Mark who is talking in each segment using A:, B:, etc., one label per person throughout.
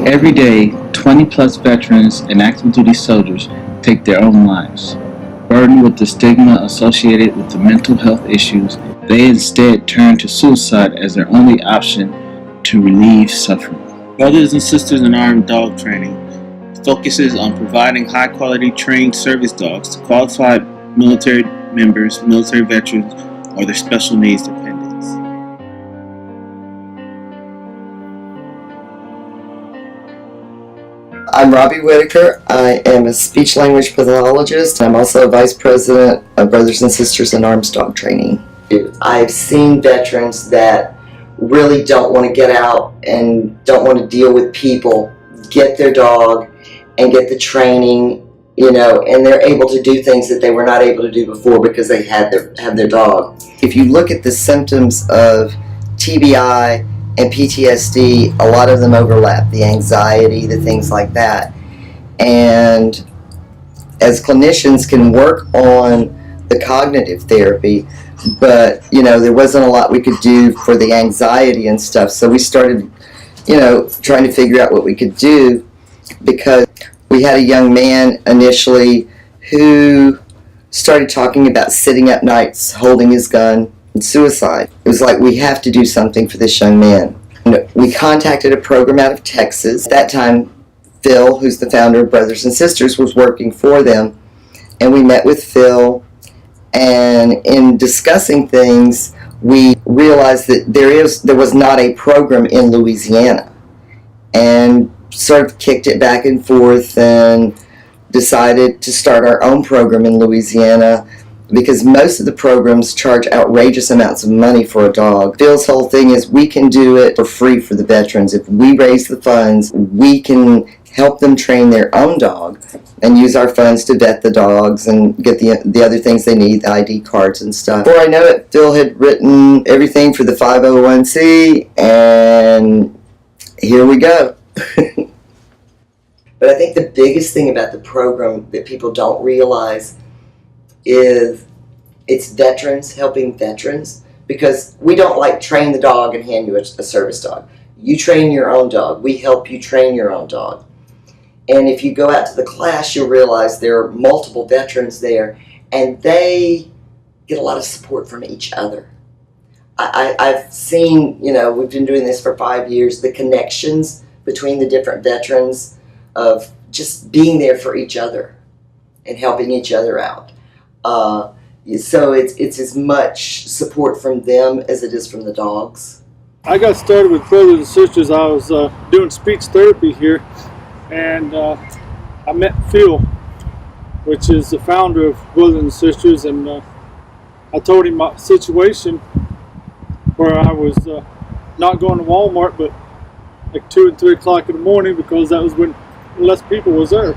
A: Every day, 20 plus veterans and active duty soldiers take their own lives. Burdened with the stigma associated with the mental health issues, they instead turn to suicide as their only option to relieve suffering. Brothers and Sisters in Armed Dog Training focuses on providing high-quality trained service dogs to qualified military members, military veterans, or their special needs dependents.
B: I'm Robbie Whitaker. I am a speech language pathologist. I'm also a vice president of Brothers and Sisters in Arms Dog Training. I've seen veterans that really don't want to get out and don't want to deal with people, get their dog and get the training, and they're able to do things that they were not able to do before because they had their dog. If you look at the symptoms of TBI and PTSD, a lot of them overlap, the anxiety, the things like that. And as clinicians can work on the cognitive therapy, but there wasn't a lot we could do for the anxiety and stuff. So we started, trying to figure out what we could do, because we had a young man initially who started talking about sitting up nights holding his gun and suicide. It was like, we have to do something for this young man. We contacted a program out of Texas. At that time, Phil, who's the founder of Brothers and Sisters, was working for them, and we met with Phil, and in discussing things, we realized that there was not a program in Louisiana, and sort of kicked it back and forth and decided to start our own program in Louisiana, because most of the programs charge outrageous amounts of money for a dog. Phil's whole thing is, we can do it for free for the veterans. If we raise the funds, we can help them train their own dog and use our funds to vet the dogs and get the other things they need, the ID cards and stuff. Before I know it, Phil had written everything for the 501c, and here we go. But I think the biggest thing about the program that people don't realize is it's veterans helping veterans, because we don't train the dog and hand you a service dog. You train your own dog. We help you train your own dog. And if you go out to the class, you'll realize there are multiple veterans there, and they get a lot of support from each other. I've seen, we've been doing this for 5 years, the connections between the different veterans of just being there for each other and helping each other out. So it's as much support from them as it is from the dogs.
C: I got started with Brothers and Sisters. I was doing speech therapy here, and I met Phil, which is the founder of Brothers and Sisters, and I told him my situation, where I was not going to Walmart, but like 2 and 3 o'clock in the morning, because that was when less people was there.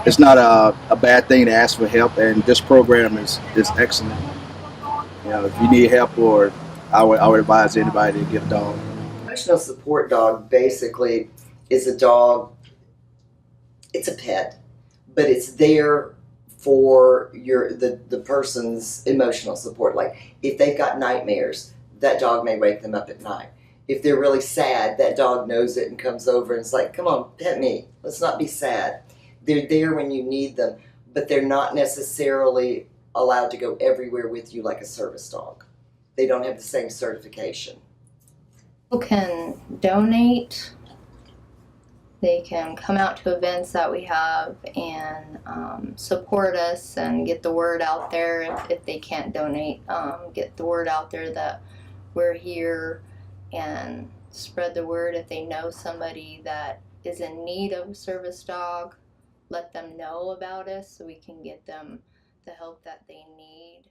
D: It's not a bad thing to ask for help, and this program is excellent. If you need help, or I would advise anybody to get a dog.
B: Emotional support dog basically is a dog. It's a pet, but it's there for the person's emotional support. Like, if they've got nightmares, that dog may wake them up at night. If they're really sad, that dog knows it and comes over and it's like, come on, pet me. Let's not be sad. They're there when you need them, but they're not necessarily allowed to go everywhere with you like a service dog. They don't have the same certification.
E: People can donate. They can come out to events that we have and support us and get the word out there. If they can't donate, get the word out there that we're here, and spread the word. If they know somebody that is in need of a service dog, let them know about us so we can get them the help that they need.